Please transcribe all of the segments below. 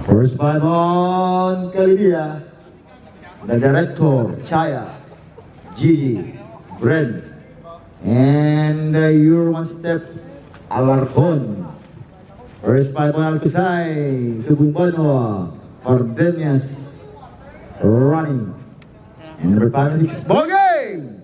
First five on Calidia. The director, Chaya, Gigi, Brent, and your one step, Alarcon. First five on Alcusay, Tubumbano, Pardenas, running. And number 5 and 6, ball game!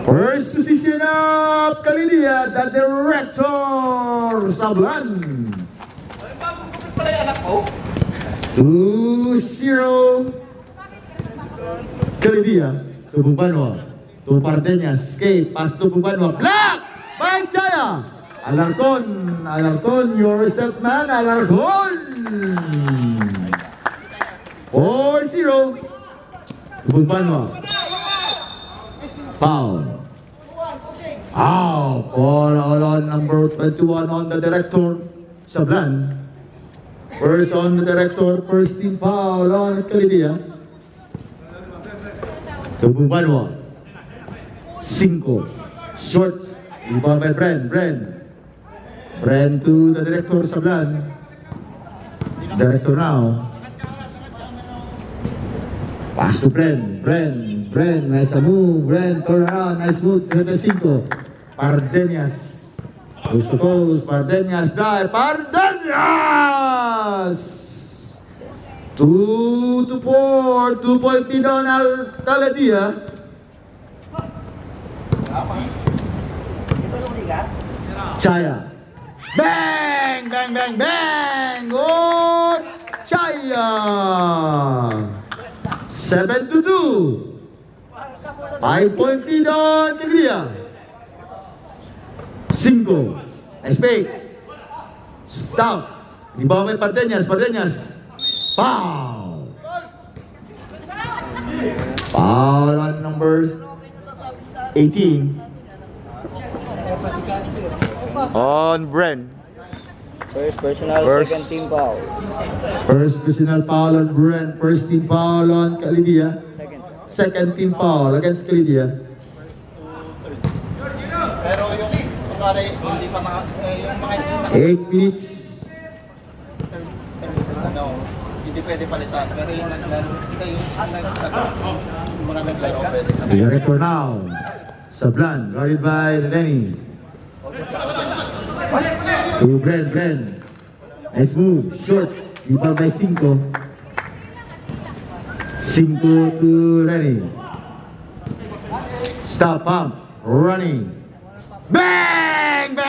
First position of Calidia, the director, Sablan. 2-0 Calidia, Tubumbano, to Pardenas, escape, pass to Tubumbano, block by Chaya. Alarcon, your step man, Alarcon. 4-0 Tubumbano. Foul. Ball on number 21 on the director, Sablan. First on the director, first team foul on Calidia. Tubumbano. 5. Short. Rebound by Bren to the director, Sablan. Director now. Pass to Bren, nice move, turn around, nice move, 5. Pardenas, coast to coast, Pardenas drive, Pardenas! 2-4, 2-point lead on Calidia. Chaya, bang! Oh, Chaya! 7-2. 5-point lead on Calidia. 5. Expect. Stop. Rebound by Pardenas. Foul. Foul on number 18. On Bren. First personal, second team foul. First personal foul on Bren. First team foul on Calidia. Second team foul against Calidia. Pero yung hindi pa yung mga 8 minutes. hindi pwede palitan. Pero yung mga naglaro pwede. Director now. Sablan, guarded by Lenny. To Bren. Nice move, short. Rebound by 5. 5 to Lenny. Stop, pump, running. Bang!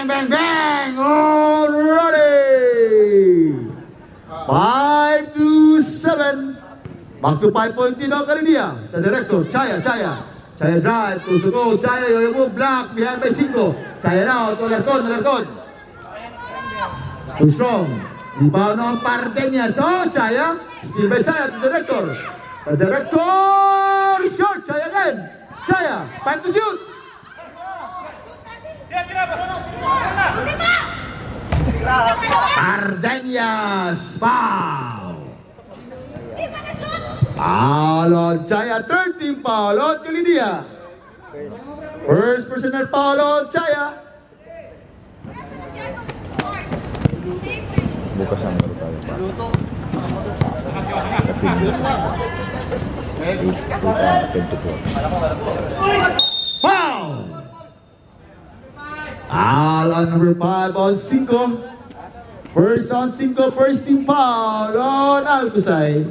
Already! 5-7. Back to 5-point lead on Calidia. The director, Chaya. Chaya drive, to Suko, Chaya, you move, block, behind by 5. Chaya now, to Alarcon. Too strong. Rebound on Pardenas. Oh, Chaya. Still by Chaya to the director. The director, short, Chaya again. Chaya, back to shoot. Pardenas, foul. Foul on Chaya, 13 foul on Calidia. First personal foul on Chaya. Bukas ang tayo pa. Foul! Foul on number 5 on 5. First on 5, first team foul on Alcusay.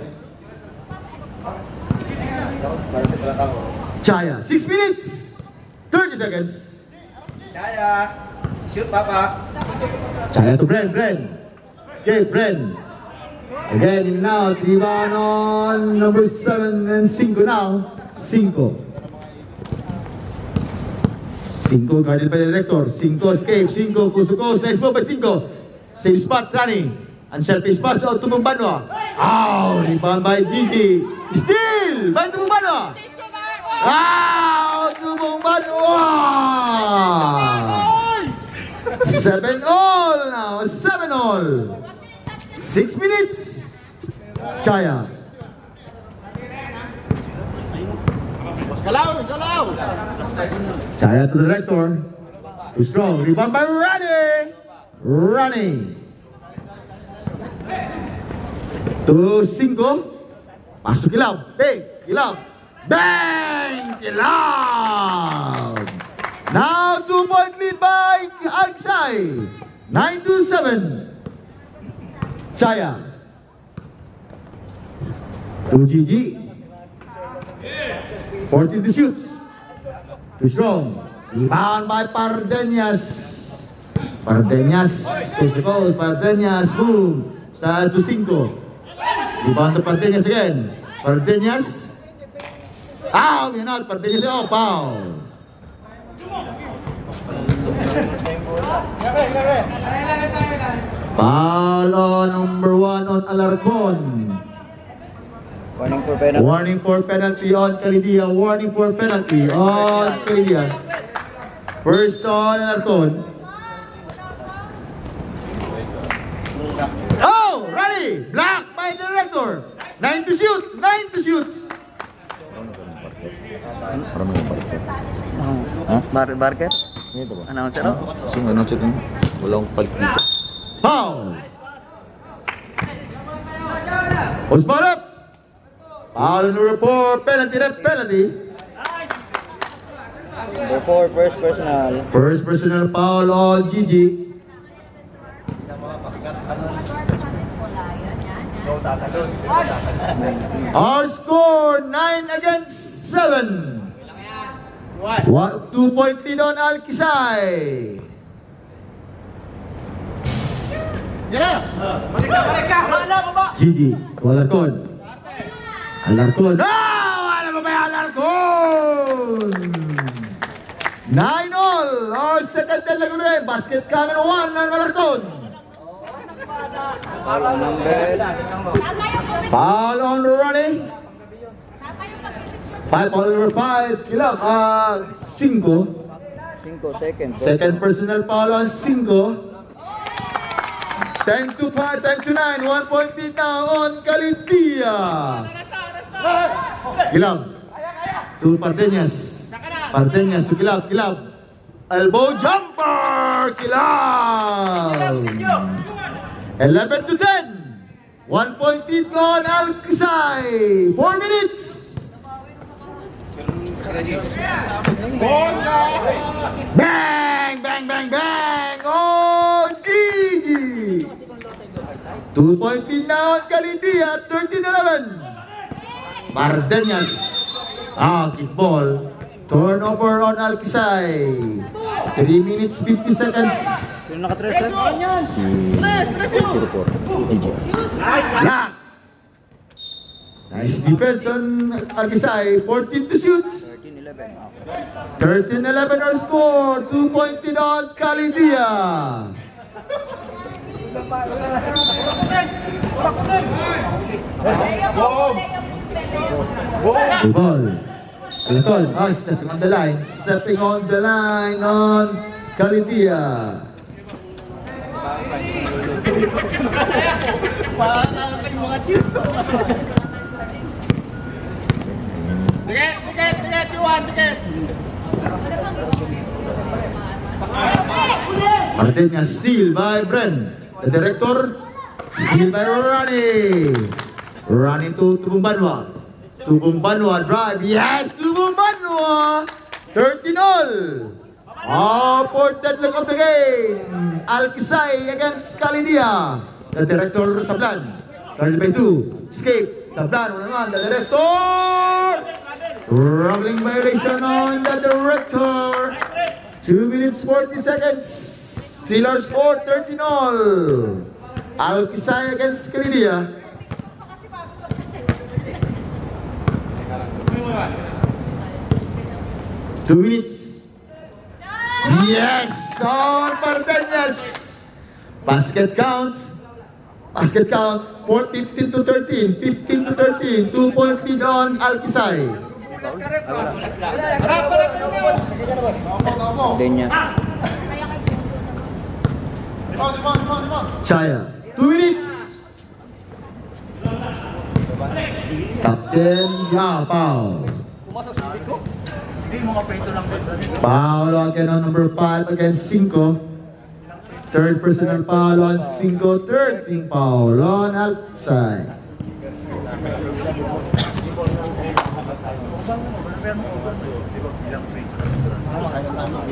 Chaya, 6 minutes, 30 seconds. Chaya, shoot papa. Chaya to Bren. Escape, Bren. Again, in and out, rebound on number 7 and 5 now. 5 guarded by the director. 5 escape, 5 coast to coast. Nice move by 5. Same spot, running. Unselfish pass out to Tubumbano. Rebound by Gigi. Steal by Tubumbano. Tubumbano. 7-all now. all. 6 minutes. Chaya. Galaw, galaw. Chaya to the director. Too strong. Rebound by Rani. Rani. 2-5. Pasok Kilab. Bang. Kilab. Bang! Kilab. Now 2-point lead by Alexay. 9-7. Chaya. To Gigi. 14 to shoot. Too strong. Rebound by Pardeñas. Pardeñas. To the goal. Pardeñas. Boom. Sa 2-5. Rebound to Pardeñas again. Pardeñas. Ow! Yan out. Pardeñas. Oh, foul. Foul number 1 on Alarcon. Warning for penalty. Warning for penalty on Calidia. Warning for penalty on Calidia. First on Alarcon. Oh! Ready! Blocked by the director. 9 to shoot. 9 to shoot. Barker? Ito ba? Announcer, oh? Kasi ano siya dun? Wala akong palit dito. Foul. What's ball up? Foul number 4. Penalty. Penalty. Number 4, first personal. First personal foul on Gigi. Our score 9 against 7. 2-point lead on Alkisay. Yan na. Gigi, Alarcon. Alarcon. No! Wala ba ba Alarcon? 9-all. Our second ten lang ulit. Basket cannon 1 ng Alarcon. Foul on number. Foul on running. Foul number 5. Kilab. 5. 5 seconds. Second personal foul on 5. 10 to 5, 10 to 9. 1 point lead now on Calidia. Kilab. To Pardeñas. Pardeñas to Kilab. Kilab. Elbow jumper. Kilab. 11 to 10. 1 point lead on Alkisay. 4 minutes. Bang! Bang! Bang! Bang! Oh, Gigi! 2-point lead now on Calidia. 13-11. Pardeñas. Kickball. Turnover on Alkisay. 3 minutes 50 seconds. Sino naka-3 seconds? Black. Nice defense on Alkisay. 14 to shoot. 13-11. 13-11 our score. 2-point lead on Calidia. The ball. Alarcon. Stepping on the line. Stepping on the line on Calidia. Parang mga tito. Tiket, Iwan, tiket. Pardeñas steal by Bren. The director. Steal by Rani. Rani to Tubumbanwa. Tubumbanwa drive. Yes, Tubumbanwa. 13-all. Fourth deadlock of the game. Alkisay against Calidia. The director Sablan. Turn by 2. Escape. Sablan. Una naman. The director. Rumbling violation on the director. 2 minutes 40 seconds. Still our score 13-all. Alkisay against Calidia. Two minutes. Yes! On Pardeñas. Basket count. Basket count. 15 to 13. 15 to 13. 2-point lead on Alkisay. Pardeñas. Chaya, 2 minutes. Captain Yapao. Foul again on number 5 against 5. Third personal foul on 5. Third team foul on outside.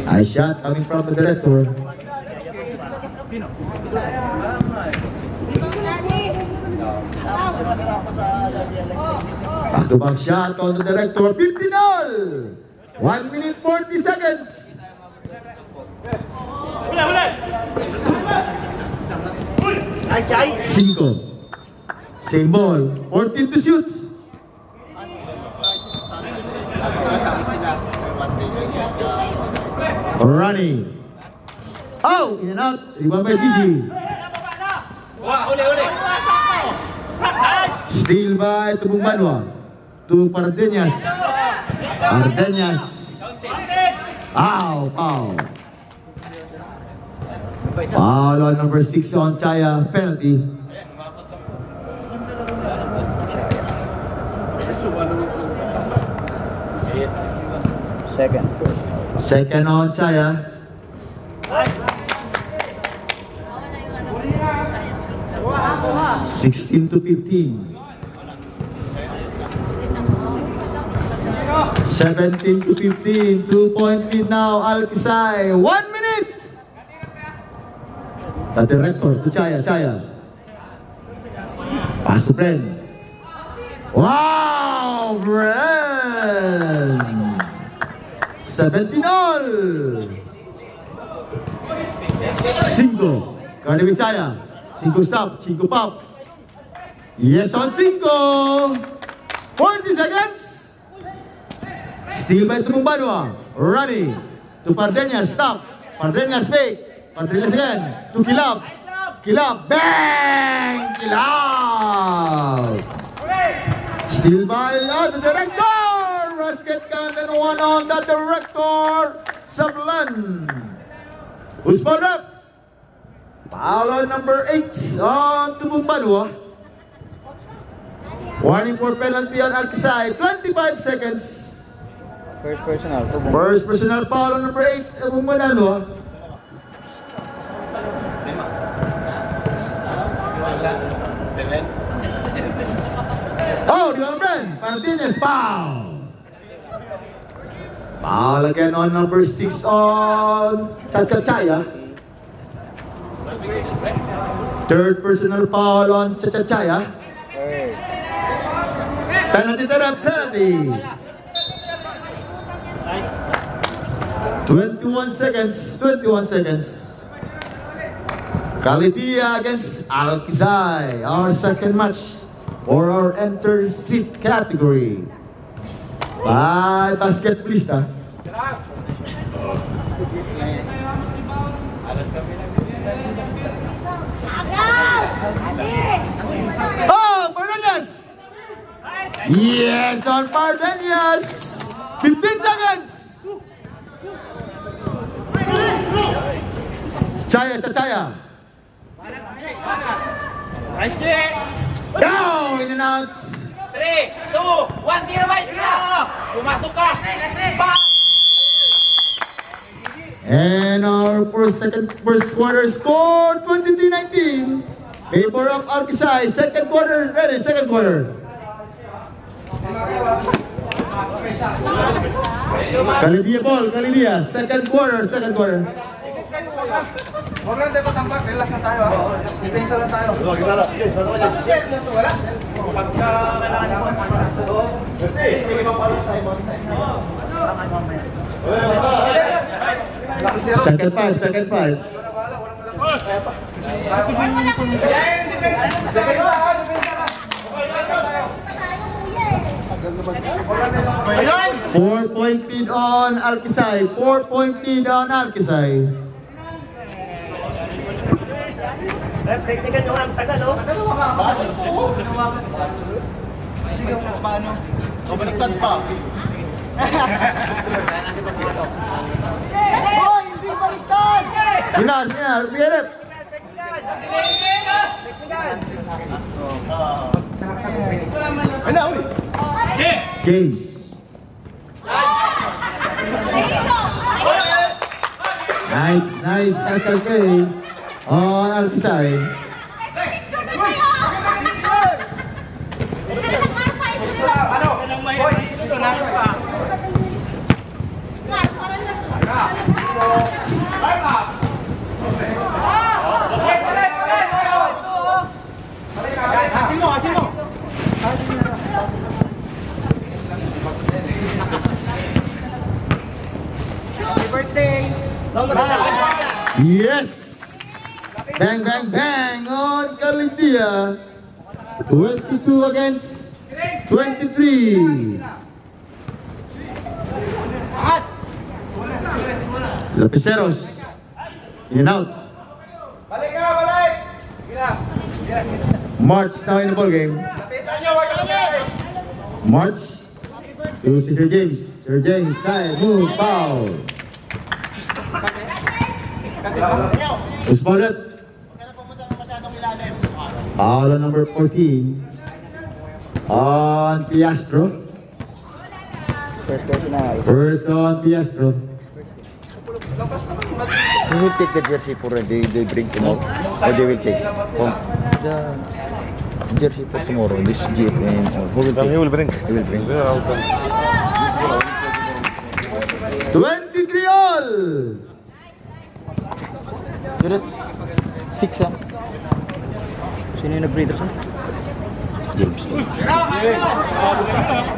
Nice shot coming from the director. Back to back shot on the director. 50-all. 1 minute 40 seconds. Cinco. Same ball. 14 to shoot. Running. Oh, in and out. Rebound by Gigi. Steal by Tubong Banwa. To Pardeñas. Pardeñas. Ow, ow. Foul on number 6 on Chaya. Penalty. Second. Second on Chaya. $16 to 15. 17 to 15. 2-point lead now. Alkisay. 1 minute. The director to Chaya. Chaya. Pass to Bren. Wow, Bren. 17-all. 5. Cardi with Chaya. 5 stop. 5 pop. Yes on 5. 40 seconds. Steal by Tubong Banwa. Running to Pardeñas. Stop. Pardeñas fake. Pardeñas again. To Kilab. Kilab. Bang! Kilab! Steal by the director. Basket count and 1 on the director. Sablan. Who's fouled up? Foul on number 8 on Tubong Banwa. Warning for penalty on Alkisay. 25 seconds. First personal. Tubong. First personal foul on number 8, Tubong Banwa. Oh, di ba, Bren? Martinez, foul. Foul again on number 6 on Chaya. Third personal foul on Chaya. Third. Penalty to the penalty. 21 seconds. 21 seconds. Calibia against Alkisay. Our second match for our enter street category. By basketballista. Oh, Pardeñas! Yes, on Pardeñas! 15 seconds! Chaya. Down, in and out. 3, 2, 1, tira bay, tira! Pumasok ka! And our first quarter score 23-19. Favor of Alkisay. Second quarter ready. Second quarter. Calibia ball. Calibia. Second quarter. Huwag lang tayo patambak, relax na tayo ha. Depensa lang tayo. Second five. Ayun! 4-point lead on Alkisay. 4-point lead on Alkisay. Teknikan nyo ang tagal, oh. Sige, paano? O, baliktad pa. Hoy, hindi baliktad! Sinas, Bigarep. James. Nice circle play on Alpisay. Yes! Bang, bang, bang on Calindia. 22 against 23. Lapiceros. In and out. Balik ka, balik! March now in the ball game. Lapitan nyo, wag ka niya! March to si Sir James. Sir James, side, move, foul. Responded. Foul on number 14 on Piastro. First personal. First on Piastro. Who will take the jersey for they bring tomorrow? Or they will take? The jersey for tomorrow, this GFN. Who will take? He will bring. He will bring. 23 all. Yun, 6 ah. Sino yung nag-breeder siya? James.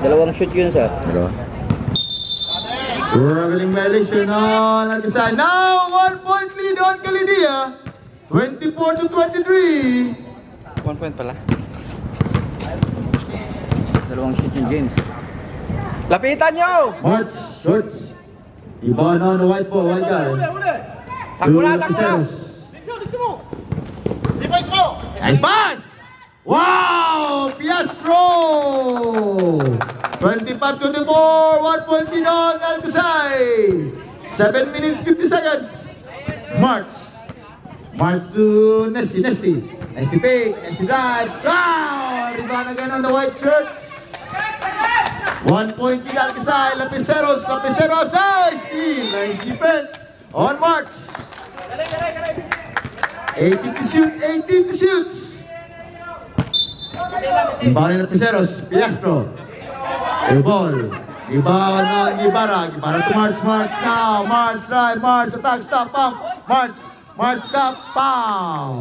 Dalawang shoot yun sir. Pero, Struggling violation on Alpisay. Now 1 point lead on Calindia. 24 to 23. 1 point pala. Dalawang shoot yung James. Lapitan nyo! March, short. Iba on the white ball, white guy. Takbo na, takbo na! Nice pass! Wow! Piastro! 25-24, 1 point lead on Alpisay. 7 minutes, 50 seconds. March. March to Nesty. Nesty fake, Nesty drive. Wow! Rebound again on the white shirts. 1 point lead Alpisay. Lapiceros. Ah, steal. Nice defense on March. 18 to shoot. Imbali Lapiceros. Piastro. Air ball. Rebound on Ibarra to March now. March drive. March attack. Stop. Pump. March stop. Foul.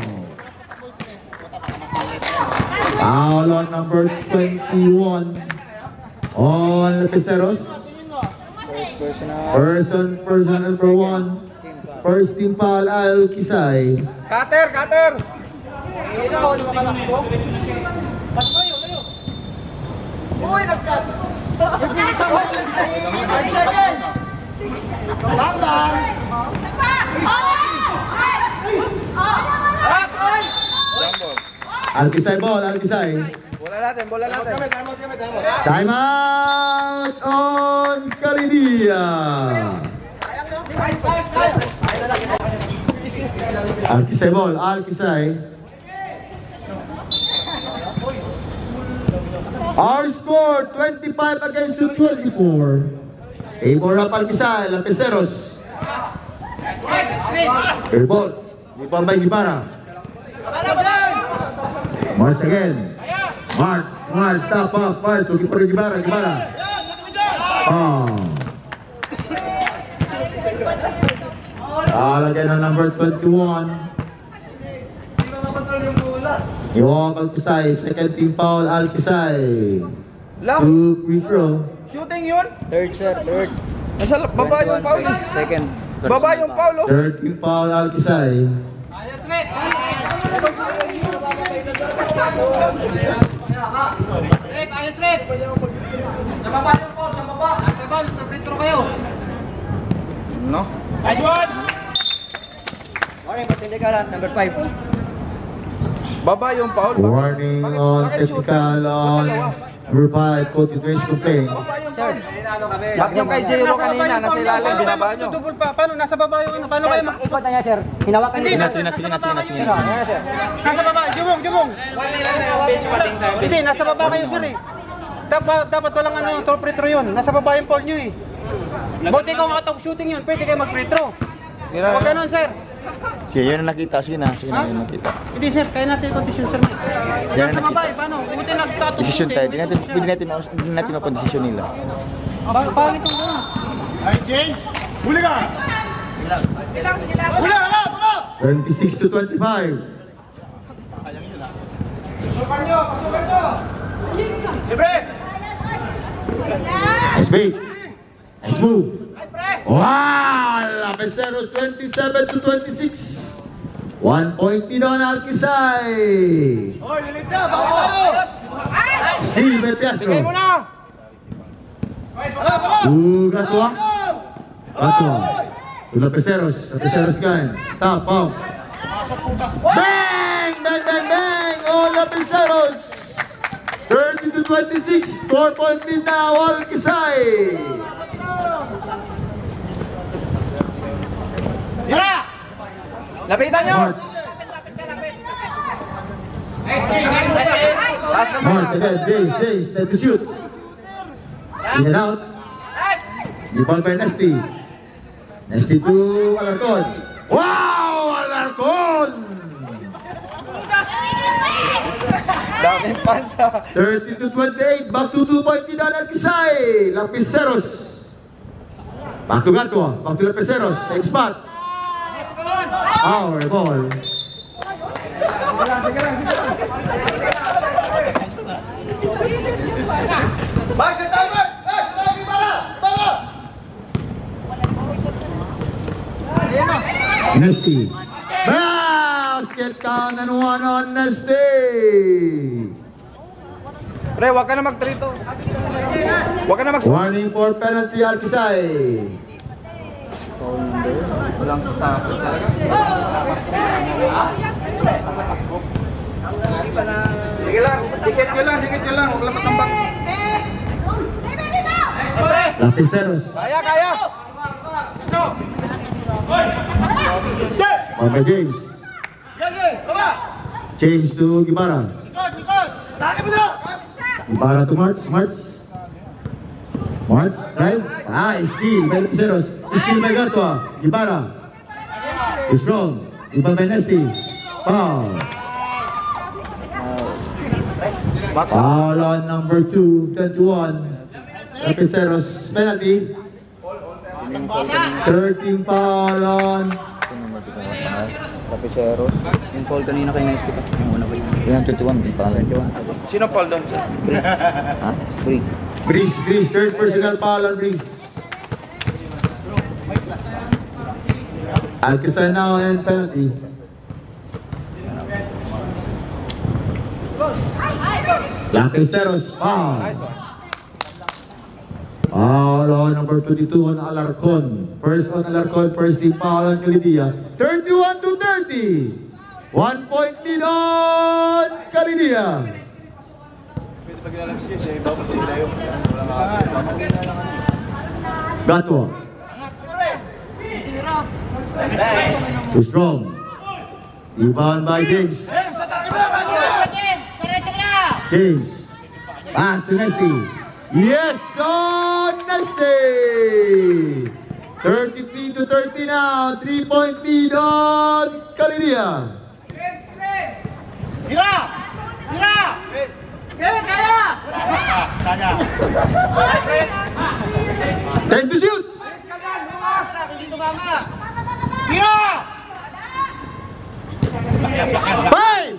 Foul on number 21 on Lapiceros. First personal. Person number 1. First team foul Alpisay. Cutter! Uy, nag-cut! 5 seconds! Lang! Alpisay ball. Bola natin! Time out on Calindia. Alpisay ball. Our score 25 against 24. Favor up Alpisay. Lapiceros. Air ball. Rebound by Ibarra. March again. March, stop up. March, looking for Ibarra. Foul again on number 21. Iwak Alpisay, second team foul Alpisay. Lang! 2 free throw. Shooting yun! Third sir, third. Nasa baba yung 21 foul! second. Baba yung foul! Oh. Third team foul Alpisay. Ayos, Rep! Nababa yung ball, nababa! Nasa ball, free throw kayo! No? Nice one! Okay, patindi ka lang. Number 5. Baba yung foul. Warning on technical on Number 5, Cody Trace complain. Sir, back nyo kay Jero kanina, nasa ilalim, binaba nyo. Tutubol pa. Paano? Nasa baba yung ano? Paano kayo Ikot na niya, sir. Hinawakan niyo. Nasa baba. Jumong. Hindi, nasa baba kayo, sir eh. Dapat walang ano, top free throw yun. Nasa baba yung ball nyo eh. Buti kung top shooting yun, pwede kayo mag-free throw. Huwag ganun, sir. Siya yun ang nakita, sige na yun nakita. Hindi, sir. Kaya natin yung condition, sir. Nasa baba eh. Paano? Buti nag-top Decision tayo, hindi natin mapag-decision nila. Pangit yung gano'n. 26 to 25. Nice bait. Nice move. Wow! Lapeseros 27 to 26. 1 point din on Alquisay. Steve Piastro. Gatua. To Lapeseros. Lapeseros gan. Stop, out. Bang! Oh, Lapeseros. 30 to 26. 4 point lead now Alquisay. Lapitan nyo! Pass ka Mark again, James, time to shoot. In and out. Rebound by Nesty. Nesty to Alarcon. Wow! Alarcon! Daming pansa. 30 to 28. Back to 2 point lead on Alquisay. Lapiseros. Back to Gatua. Back to Lapiseros. Same spot. Our ball. Nesty. Basket count and 1 on Nesty. Pre, huwag ka na mag-trito. Huwag ka na mag- Warning for penalty Alquisay. Walang tapos talaga. Sige lang, dikit nyo lang. Huwag lang matambak. Lapiseros. Kaya! By James. James to Gibara. Gibara to March, right? Steal by Lapiseros. Steal by Gatua. Gibara. Is wrong. Rebound by Nesty. Foul. Foul on number 2, 21. Lapiseros penalty. 13 foul on. Lapiseros. Yung call kanina kay Nesty pa. Yung una ba yun? Yung 21, di pa alam. Sino Paul doon, sir? Ha? Breeze. Breeze. Third personal foul on Breeze. Alquisay now and penalty. Lapiseros foul. Nice one. Foul on number 22 on Alarcon. First on Alarcon, first team foul on Calidia. 31 to 30. 1 point lead on Calidia. Gatua. Too strong. Rebound by James. James. Pass to Nesty. Yes, on Nesty. 33 to 30 now. 3 point lead on Calidia. Time to shoot. Five.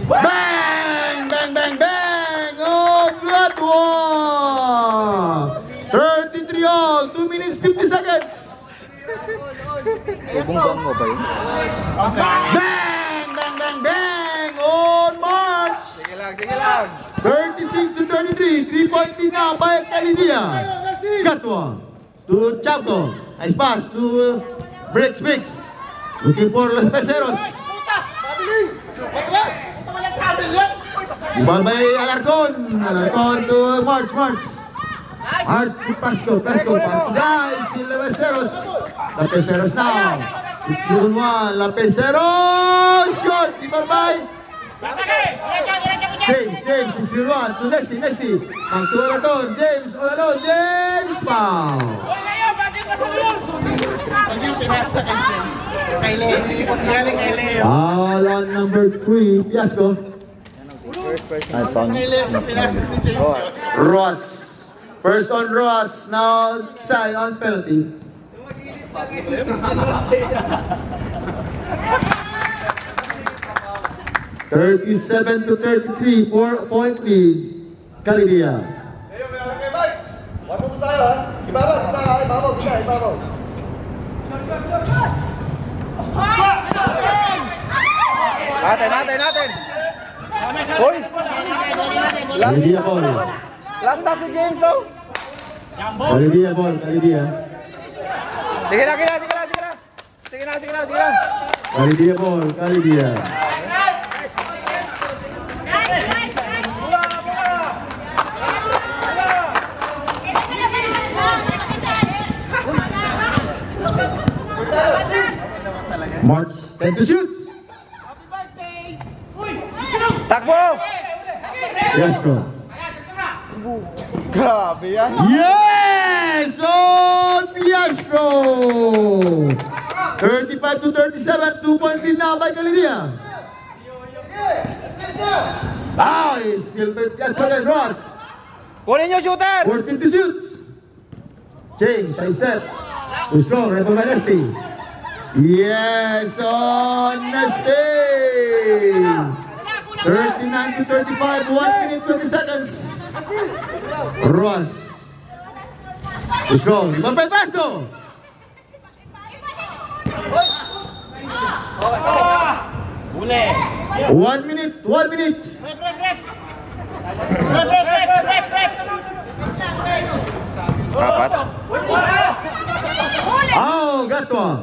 Bang! Oh, good one! 33 all. 2 minutes 50 seconds. Bubong mo ba yun? Bang! On March. Sige lang. 36 to 33. 3 point lead now by Calidia. Gatua to Chavco. Nice pass to Bricks. Looking for Los Peseros. Ibang may Alarcon. Alarcon to March. March to Pasco. Guys, still Lapeceros. Lapeceros now. Still one. Lapeceros. Shot. Ibang may. James, is still one. To Nesty. Ang to Alarcon. James, all alone. James, foul. Foul on number 3, Fiasco. I found Ross. First on Ross, now sign on penalty. (37 to 33), 4-point lead. Calidia. Natin. Hoy! Calidia ball. Last na si James, oh! Calidia ball. Calidia. Sige na. Calidia ball. Calidia. March 10 to shoot. Takbo! Fiasco. Grabe yan. Yes! On Fiasco! 35 to 37, 2-point lead now by Calidia. Nice! Gilbert Fiasco and Ross. Kunin nyo, shooter! 14 to shoot. James, I step. Too strong, Rebel by Nesty. Yes, on Nesty. 39 to 35, 1 minute 20 seconds. Ross. Too strong, Rebel by Pasto. 1 minute, 1 minute. Apat. Oh, Gatwa.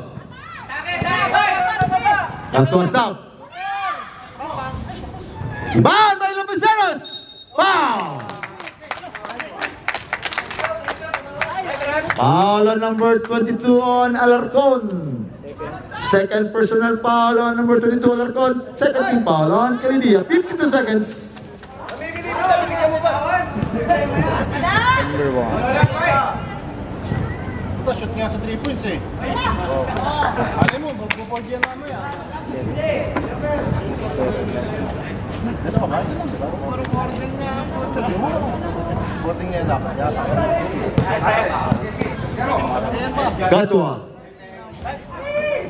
Gatwa stop. Bound by Lapeceros. Foul. Foul on number 22 on Alarcon. Second personal foul on number 22 Alarcon. Second team foul on Calidia. 52 seconds. number 1. Ito, shoot nga sa 3 points eh. Alam mo, magpupagyan namin yan. Ito ba? Recording nga po. Recording nga dapat. Gatwa.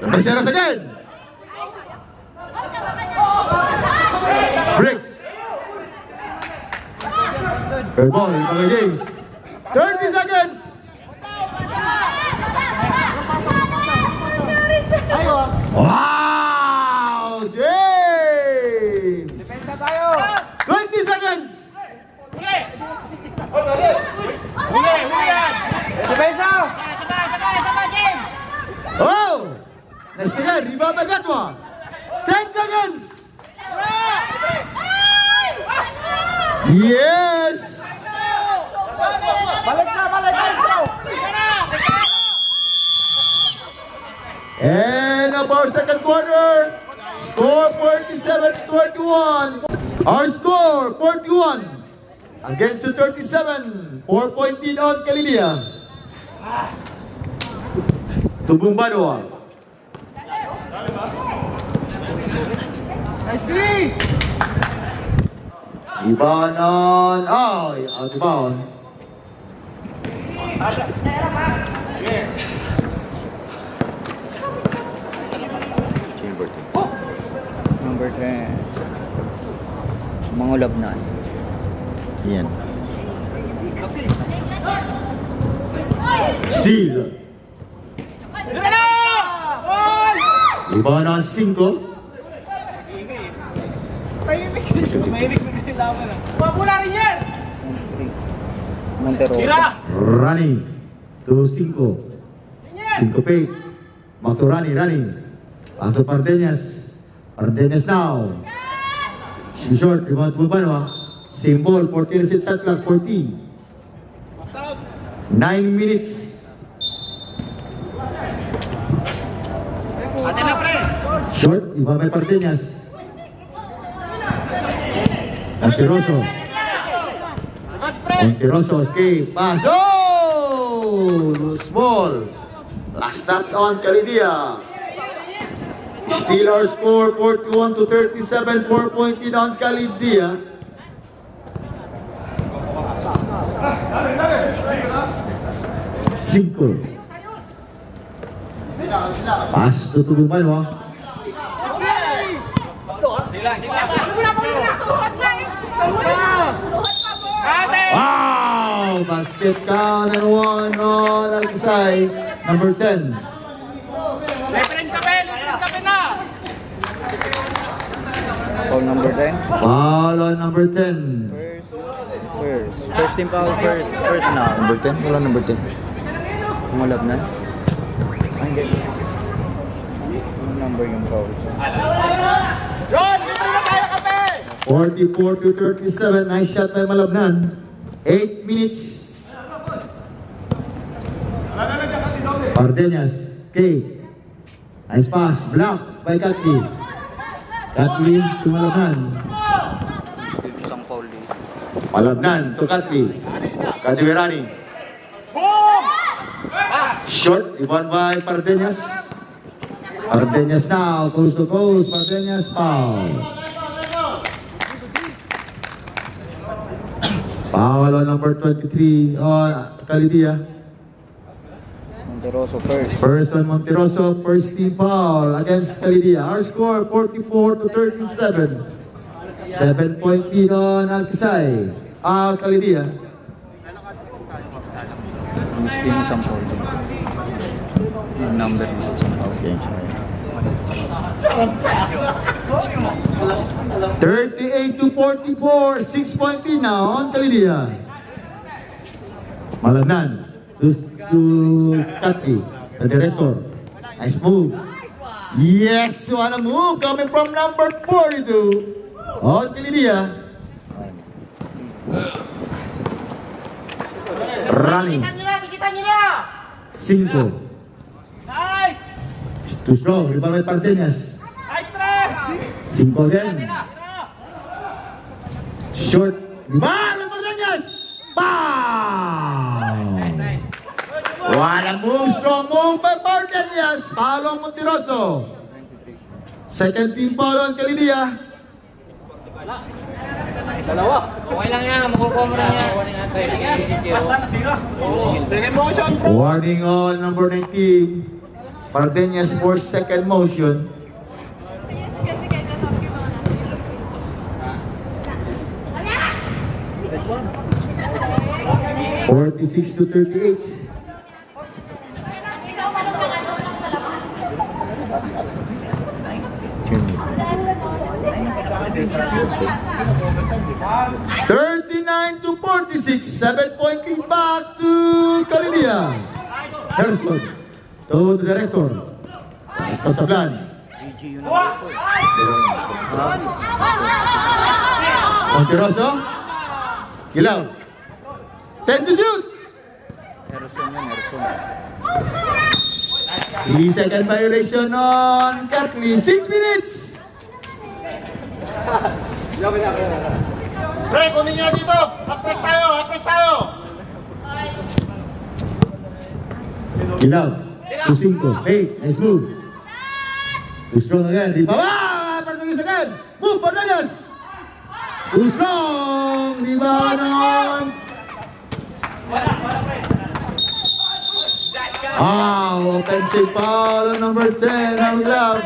Lapeceros again. Bricks. Good ball, Mga James. 30 seconds. Wow! James! Depensa tayo! 20 seconds! Depensa! Oh! Next again, rebound by Gatwa. 10 seconds! Yes! Balik na! Let's go! And of our second quarter, score 47-21. Our score 41 against the 37. 4-point lead on Calidia. Tubong Banwa. Nicely! Iban on. Oh, out of bound. Number 10. Mangulab na. Yan. Steal. Iban on 5. Montero. Running to 5. 5 feet. Maturani running. Paso Pardeñas. Pardeñas now. Short, rebound mo ba, no? Same ball, 14 set shot clock, 14. 9 minutes. Short, iba may Pardeñas. Monteroso. Monteroso, escape. Pass. Oh! Loose ball. Last touch on Calidia. Still our score, 41-37, 4-point lead on Calidia. Cinco. Pass to Tubuman, Wow! Basket count and one on Alsay, number 10. Foul number 10. Foul on number 10. First team foul, first now. Number 10? Wala number 10. Malab na. Ay, hindi. Yung number yung foul. 44-37, nice shot by Malabnan. 8 minutes. Pardeñas, K. Nice pass, block by Katli. Katli to Malabnan. Isang foul din. Malabnan to Katli. Katli Verani. Short, rebound by Pardeñas. Pardeñas now, coast to coast. Pardeñas foul. Foul on number 23 on Calidia. Monteroso first. First on Monteroso, first team foul against Calidia. Our score 44-37. 7-point lead on Alkisay. Calidia. Miskin isang foul din. Yung number yung isang foul. 38-44, 6-point lead now on Calidia. Malagnan to Katli, the director. Nice move. Yes, what a move coming from number 42 on Calidia. Running. 5. Nice! Too strong, rebound by Pardeñas. 5 again. Short. Rebound by Pardeñas. Bam! Walang move, strong move by Pardeñas. Foul on Monteroso. Second team foul on Calidia. Okay lang yan, makukuha mo lang yan. Basta natira. Warning on number 19. Pardeñas for second motion. (46-38). (39-46). 7-point lead back to Calidia. Harrison to the director. Pasablan. Monteroso. Gilaw. 10 to shoot. Harrison yan, Harrison. 3-second violation on Katli. 6 minutes. Pre, kunin nyo dito! Hapres tayo! Hapres tayo! Gilaw. 2-5. Hey, nice move. Too strong again. Rebound. Pardeñas again. Move, Pardeñas. Too strong. Rebound on. Wow, offensive foul on number 10 on Glove.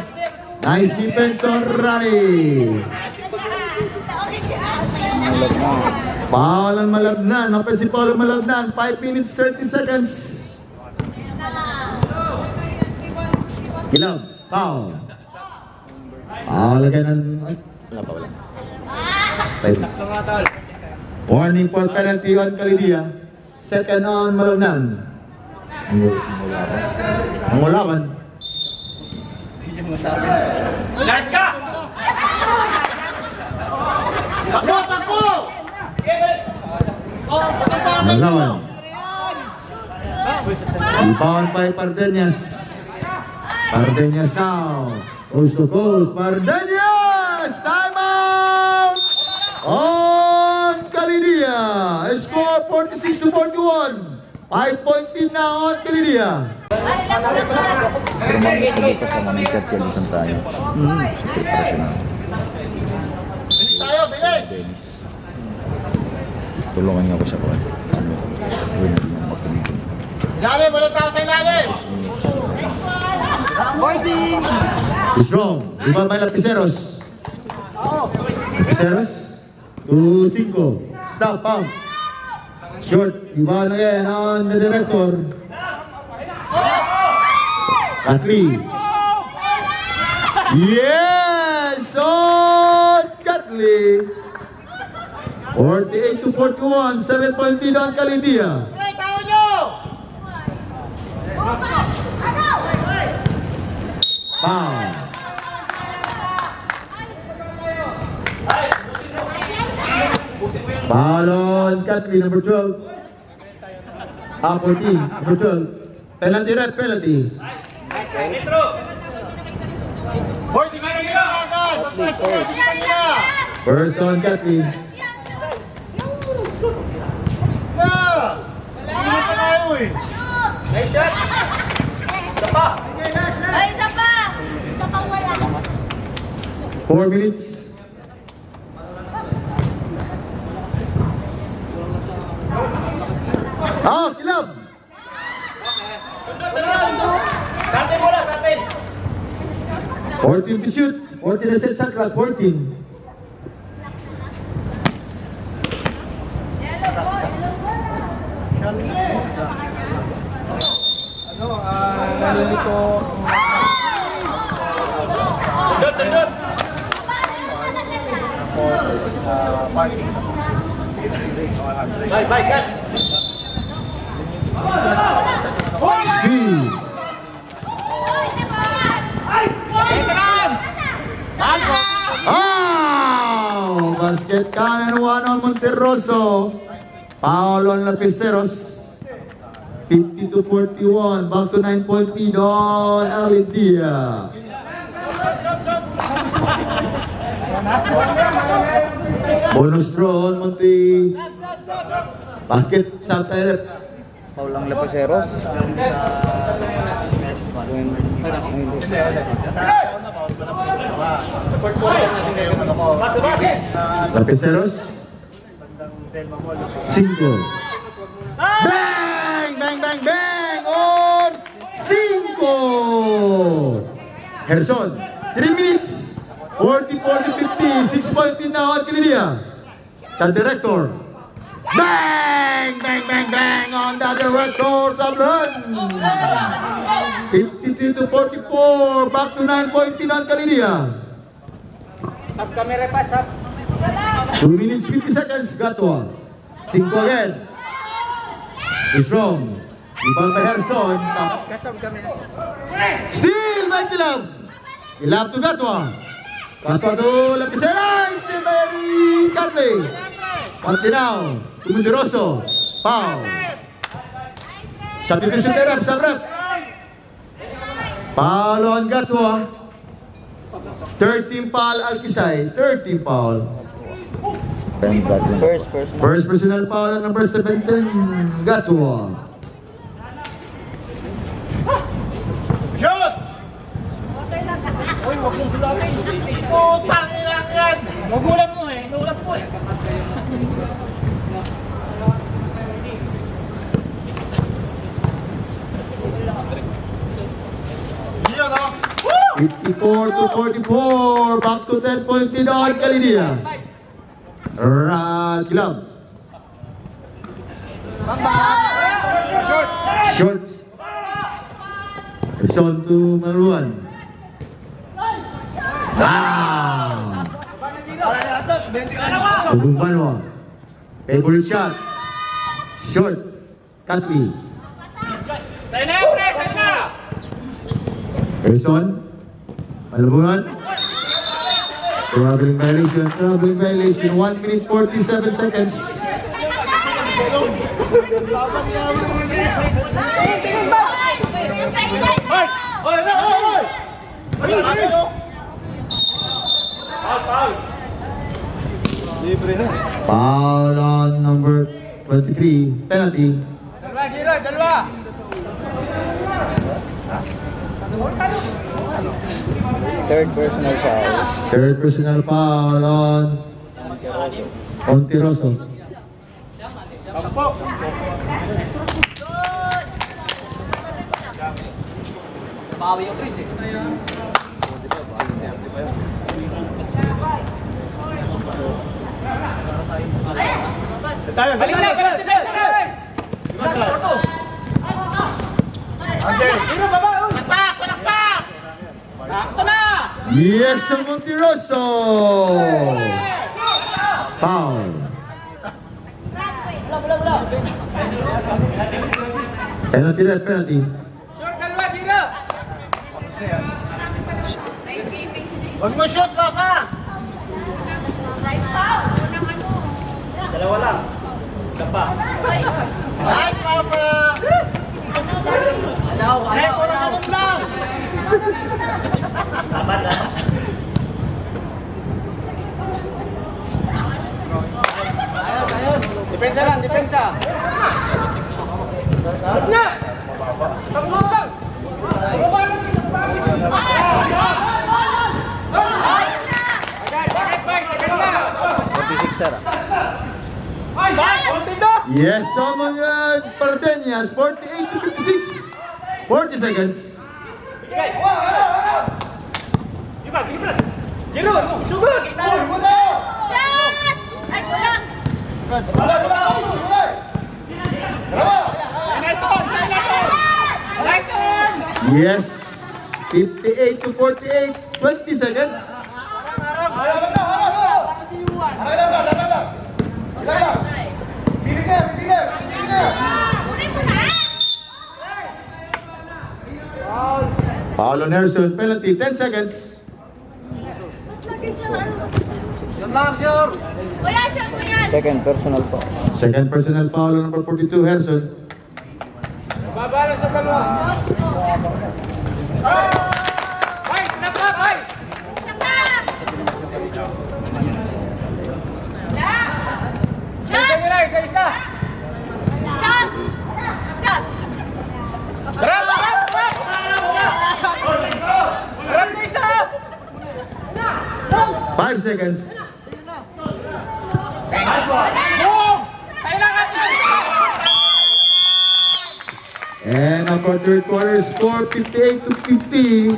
Nice defense on Rani. Malab na. Foul on Malabnan. Offensive foul on Malabnan. 5 minutes 30 seconds. Glove. Foul. Foul again on. Wala pa, wala. Warning for penalty on Calidia. Second on Malabnan. Ang ulaban. Nice ka! Malawan. Rebound by Pardeñas. Pardeñas now. Coast to coast. Pardeñas! Time out! On Calidia. Score 46-41. 5-point lead na on Calidia. Pero hindi pa sa mga kalitan tayo. Super professional. Bilis tayo, bilis! Dennis. Tulungan niya ako sa kuwan. Gawin natin yung magpinigil. Ilalim, walang tao sa ilalim! Strong. Rebound by Lapiceros. Lapiceros. 2-5. Stop, pump. Short. Rebound again on the director. Gatli. Yes! On Gatli. 48-41. 7-point lead on Calidia. Foul. Foul on Gatli, number 12. 14, number 12. Penalty red, penalty. First on Gatli. Ay, isa pa! Isa pang wala. 4 minutes. Kilab! Dati bola sa atin. 14 to shoot. 14 na set shot clock. 14. Nalilito. Sundot. Bye, cut. Steve. Basket kanan one on Monterroso. Foul on Lapiceros. 50-41. Back to 9-point lead on Alidia. Bonus throw on Monte. Basket sa Tyler. Paulang Lapiceros. Lapiceros. 5. Bang! Bang! Bang! Bang! On 5! Gerson, 3 minutes. 40-50. 6-point lead na on Calidia. The director. Bang! Bang! Bang! Bang! On the director. Sablan. 53-44. Back to 9-point lead on Calidia. Sab camera pa, sab. 2 minutes 50 seconds. Gatwa. 5 again. Is wrong. Rebound by Gerson. Kasab camera. Still by Kilab. Kilab to Gatwa. Gatwa to Lapiceros. Still by Gatli. Pantinaw. To Monterroso. Foul. Substitution by rep. Sub-rep. Foul on Gatwa. 13 foul Alkisay. 13 foul. First. First personal foul on number 17, Gatwa. Uy, wag mong gulatin. Putang ilang yan. Magulat mo eh. Magulat mo eh. 54-44. Back to 10-point lead on Calidia. Kilab. Short. Gerson to Maruan. Tugong Banwa. Favorite shot. Short. Katwi. Sa'yo na yan, pre! Sa'yo na! Gerson. Malabungan. Traveling violation, 1 minute 47 seconds. Foul on number 23, penalty. Third personal foul. Third personal foul on Ontiroso. Yes, Montiroso. Foul. Penalty red, penalty. Huwag mo shoot, baka! Dalawa lang. Nice, Papa! Ay, puro ganun lang! Depensa lang, depensa! Na! Paglutan! Yes, someone Pardeñas, 48 to 56. 40 seconds. Shot! Ay, kulang! Yes, 58 to 48. 20 seconds. Foul on Harrison, penalty, 10 seconds. Kuya, shot mo yan! Second personal foul. Second personal foul on number 42, Harrison. Shot! 5 seconds. And our third quarter score 58 to 50.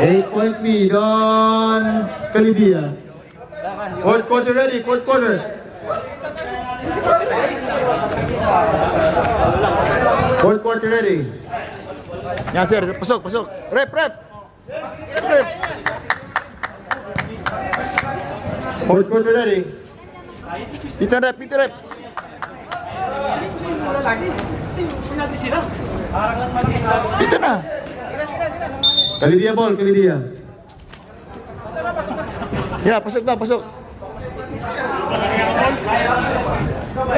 8-point lead on Calidia. Fourth quarter ready, fourth quarter. Fourth quarter ready. Yan sir, pasok, pasok. Rep. Fourth quarter ready. Peter rep. Dito na. Kalidia ball, Kalidia. Ya, pasok na, pasok.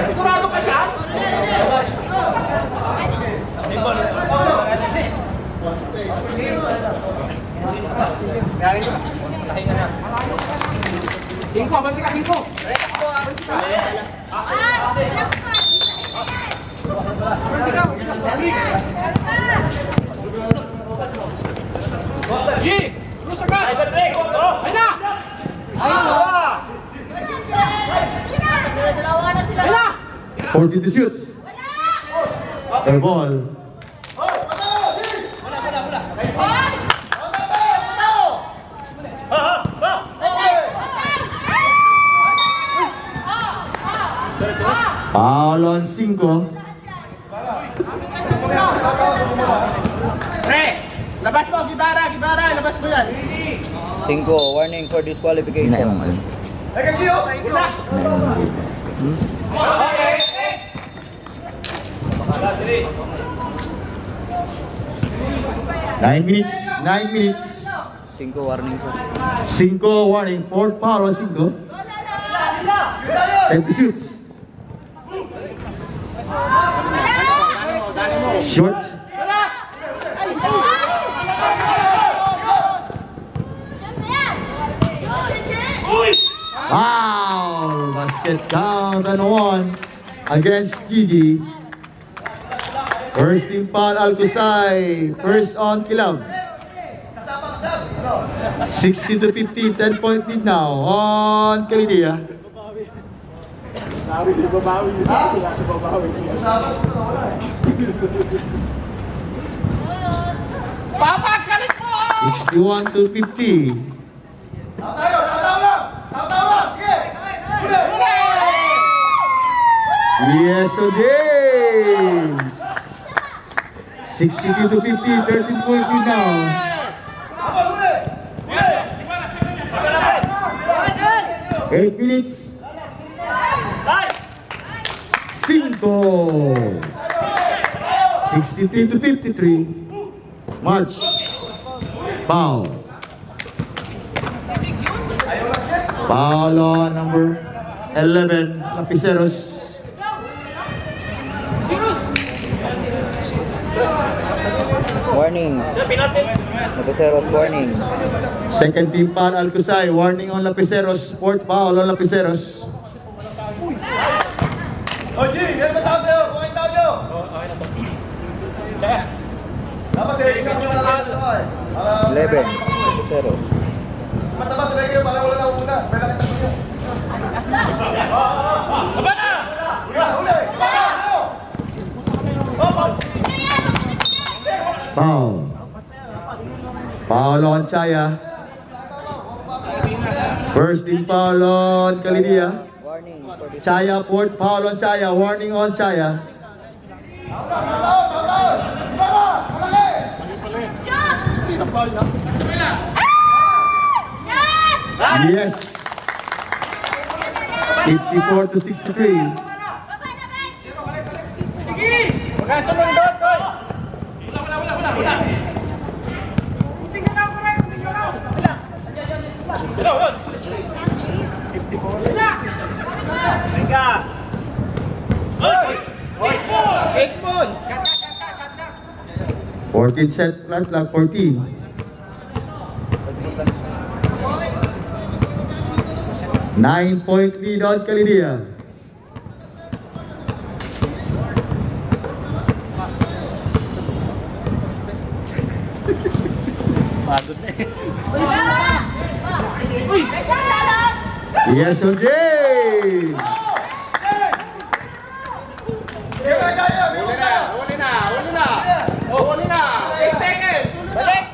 Sigurado ka dyan? Cinco, abanti ka, cinco. G! Rusa ka! Ay na! Dalawa na sila. Ay na! 40 to shoot. Air ball. Foul on 5. Pre! Labas mo, Gibara, labas mo yan. 5, warning for disqualification. Nine minutes. 9 minutes. 5 warning sir. 5 warning, 4 foul on 5. Time to shoot. Short. Wow! Basket count and 1 against Gigi. First team foul Alcosay. First on Kilab. 60-50, 10-point lead now on Calidia. Papa, galit mo! 61-50. Yes, so James. 62-50, 13-point lead now. 8 minutes. 5. 63-53. March. Foul. Foul on number 11, Lapiceros. Warning. Lapiceros, warning. Second team foul Alcosay. Warning on Lapiceros. Fourth foul on Lapiceros. Oji, yan ba tao sa'yo? Bukain tao nyo! Dapat sa'yo, isang nyo na lang ito eh. 11. Lapiceros. Matabas sa'yo kayo, parang wala na umunas. May nakita ko nyo. Saba na! Huli! Foul. Foul on Chaya. First team foul on Calidia. Warning. Chaya, fourth foul on Chaya. Warning on Chaya. Yes. 54-63. Eight ball! 14 set flat clock 14. Nine-point lead on Calidia. Yes, OJ! Huli na! 8 seconds! Balik!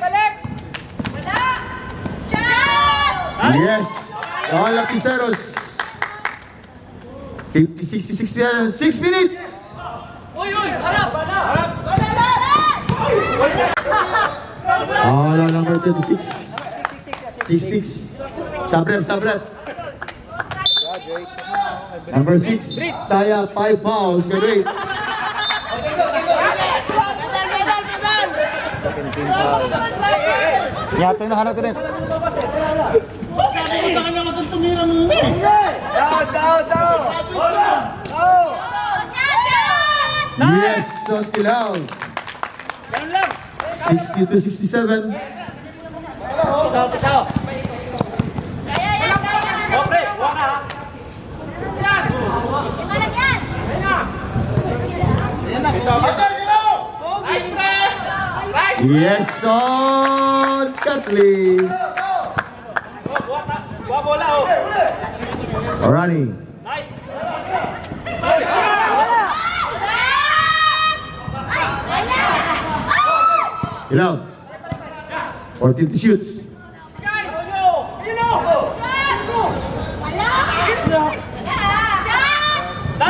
Yes! All Lapiceros. 56-67. 6 minutes! All on number 26. 6-6. Sabrep. Number 6, Chaya, 5 fouls. Great. Second team foul. Yato yung nahanap ko rin. Yes, on Kilaw. 60-67. Yes, on Kathleen. Running. Kilaw. 14 to shoot.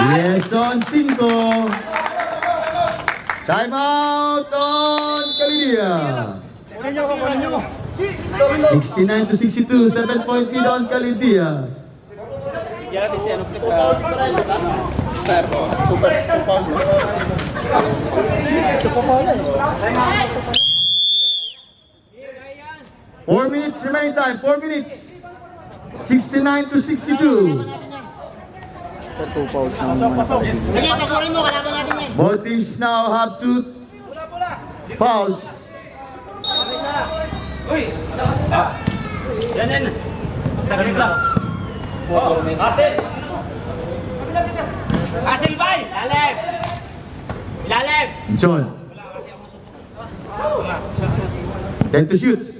Yes, on 5. Time out on Calidia. 69-62, 7-point lead on Calidia. 4 minutes remaining time, 4 minutes. 69 to 62. For 2 fouls ng Sige, pasurin mo, kalaban natin yan. Both teams now have 2 fouls. Asil bay! Ilalim! Ilalim! John. 10 to shoot.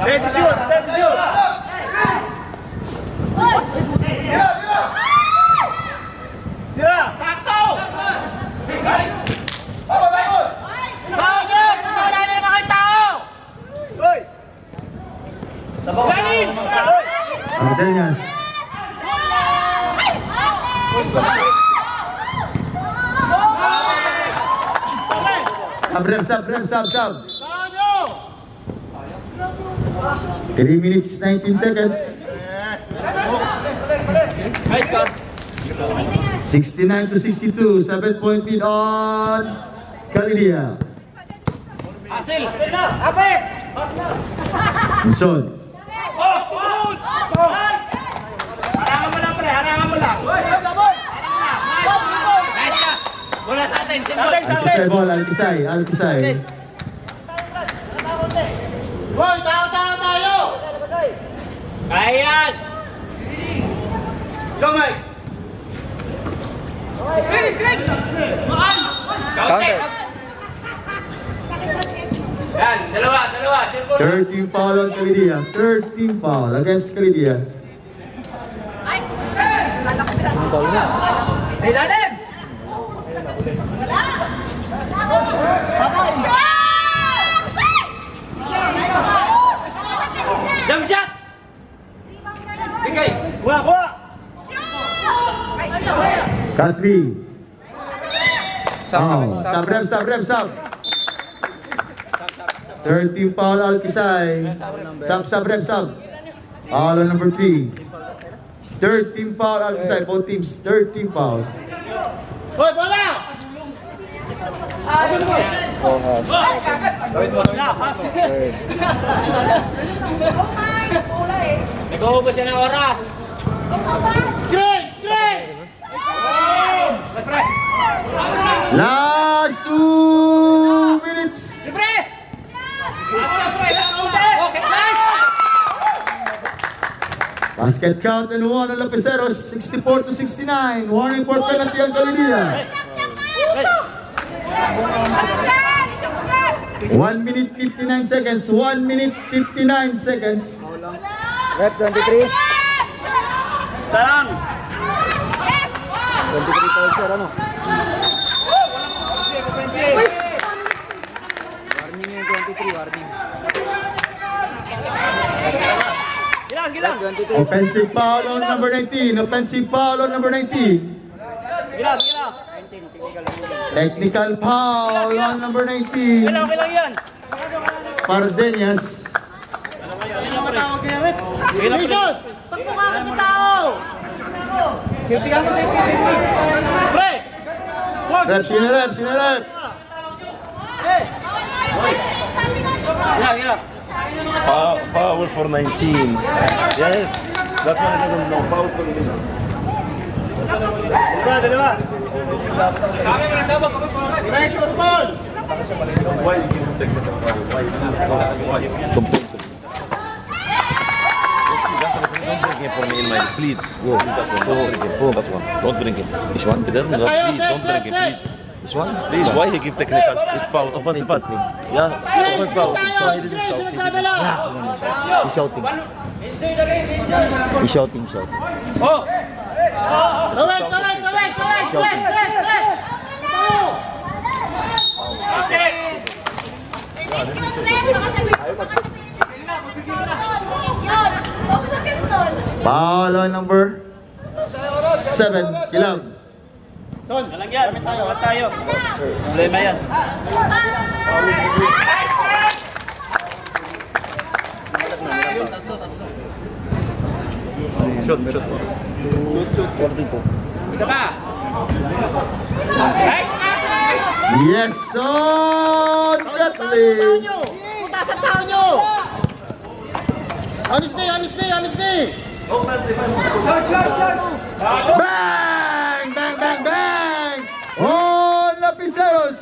Ready shoot, ready shoot. Tao dyan! Wala na naman kayo tao! Ardenas. Sub. 3 minutes, 19 seconds. 69 to 62, 7-point lead on Galidia. Asil! Minson. Harangan mo lang, pre! Harangan mo lang! Nice ka! Bola sa atin! Alkisay ball, Alkisay. Boy, tayo! Kaya yan! Go, Mike! Screen! Counter! Yan, dalawa! Circle! 13 foul on Galidia. 13 foul against Galidia. Sa ilalim! Jump shot! Bigay! Kuha! Katri. Sub. 13 foul Alkisay. Sub. Foul on number 3. 13 foul Alkisay. Both teams 13 foul. Boy, bola! Nag-uubos siya ng oras! Screen! Last 2 minutes. Libre! Basket count and one on Lapiceros. 64 to 69. Warning for penalty on Galidia. 1 minute 59 seconds. 1 minute 59 seconds. Rep 23. Sarang! 23 fouls sir, ano? Warning yung 23, warning. Gilang! 23. Offensive foul on number 19. Gilang! Technical foul on number 19. Gilang yan! Pardeñas. Jason! Takbo ka agad sa tao! Pre! Rep, sinarep. Gilang! Foul for 19. Yes, that's why I don't know. Foul for 19. Dalawa! Pressure ball! Why you give technical foul? Why? Don't bring him for me in my please. Go. That's one. Don't bring him. This one. Please don't bring him. Please. This one? Please. Why he give technical? It's foul. Offensive foul. Yeah. Offensive foul. So he didn't shout. He's shouting. He's shouting. Oh! Kawit! Foul on number 7. Kilag. Son, gamit tayo. Problema yan. Shot. Isa pa! Yes, on Kathleen. sa tao nyo! Honestly! Bang! Bang, bang, bang! Oh, Lapiseros!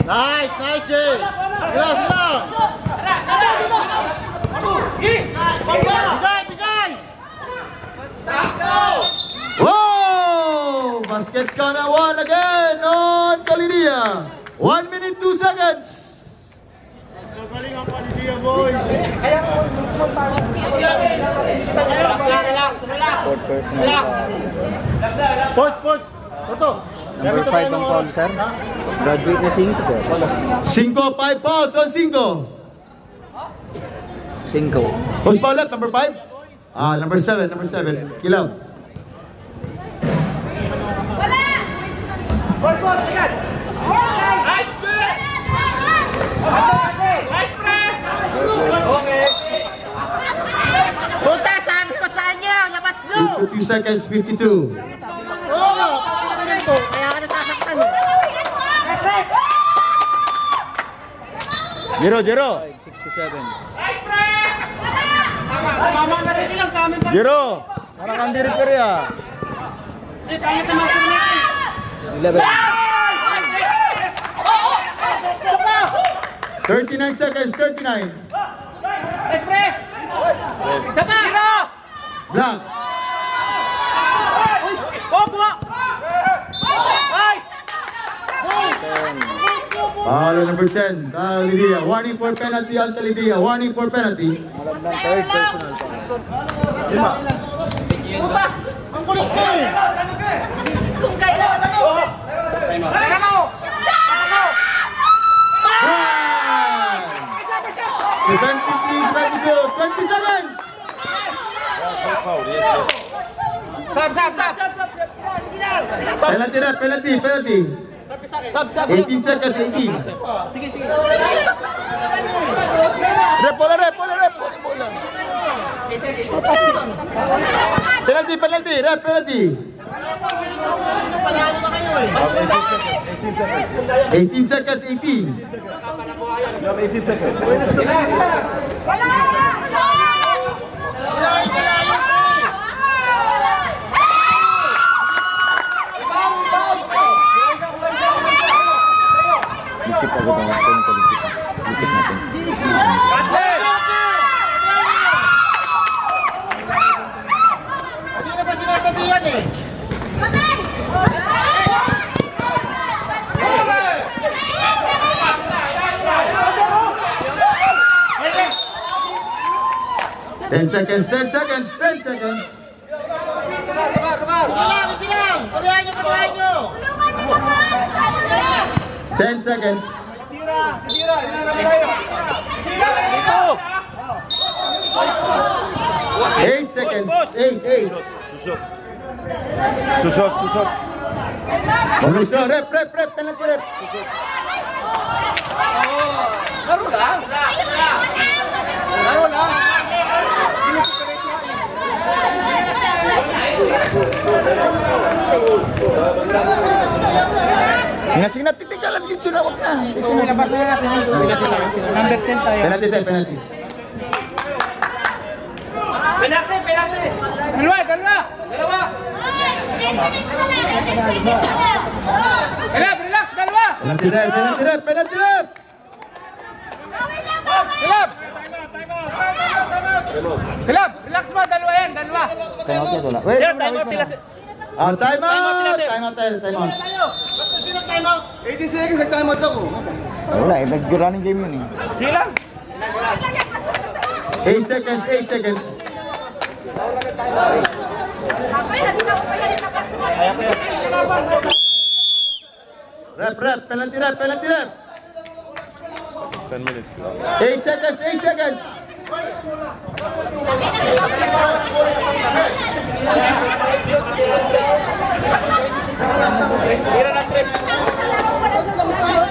Nice, Jay! Sila! Bigay! Whoa! Basket count na 1 again on Kalidia. 1 minute 2 seconds. Fourth personal foul. Sports! Toto! Number 5 ang foul, sir. Graduate na 5, sir. 5 fouls on 5. 5. Who's foul left? Number 5? Number 7. Kilaw. Punta, sabi ko sa inyo! Labas nyo! 52 seconds, 52. Oo! Kaya ka nasasaktan eh! Jero. 67. Mama na sige lang sa amin pa! Jero. Parang kang dirit ka rin ah. Eh, kaya tamas ko natin! 11. 39 seconds, 39. Espre! Sapa! Black. Oh, kuha! Foul on number 10. Kalidia. Warning for penalty on Kalidia. Warning for penalty. Malaglang third personal foul. Puta! Ang kulit ko eh! Kung kailan ako. Bang! 73, 20 seconds. Sab! Penalty. 18 seconds, 18. Rep, bola. Penalty, rep, penalty. 18 seconds, 18. Dikit agad ang action. Dikit natin. Hindi na ba sinasabihan eh? Patay! 10 seconds, 10 seconds, 10 seconds. Isa lang! Patuloy nyo! Tulungan mo naman! 10 seconds. 8 seconds. 8. Susok. Bonus na, rep, penalty rep. Laro lang! Sige na, titikalan dito na, wag na. Labas na natin. Number 10 tayo. Penalty. Penalty! Dalawa! Relax! Dalawa! Penalty rep. Relax mo, dalawa yan, dalawa. Time out yan, wala. Wait, Time out sila. Time out. Sino time out? 18 seconds, nag-time out ako. Wala eh, nag-running game yun eh. Sila. 8 seconds. Rep, penalty rep. 10 minutes. 8 seconds.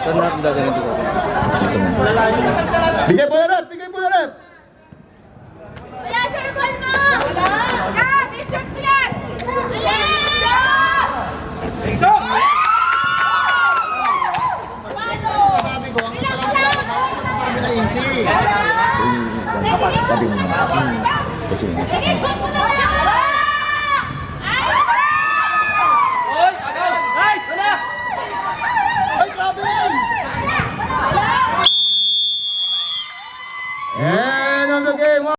Saan natin gagawin dito? Bigay bola rep. Wala, sir, ball mo! Wala! Mr. Piat! Wala! And on the game.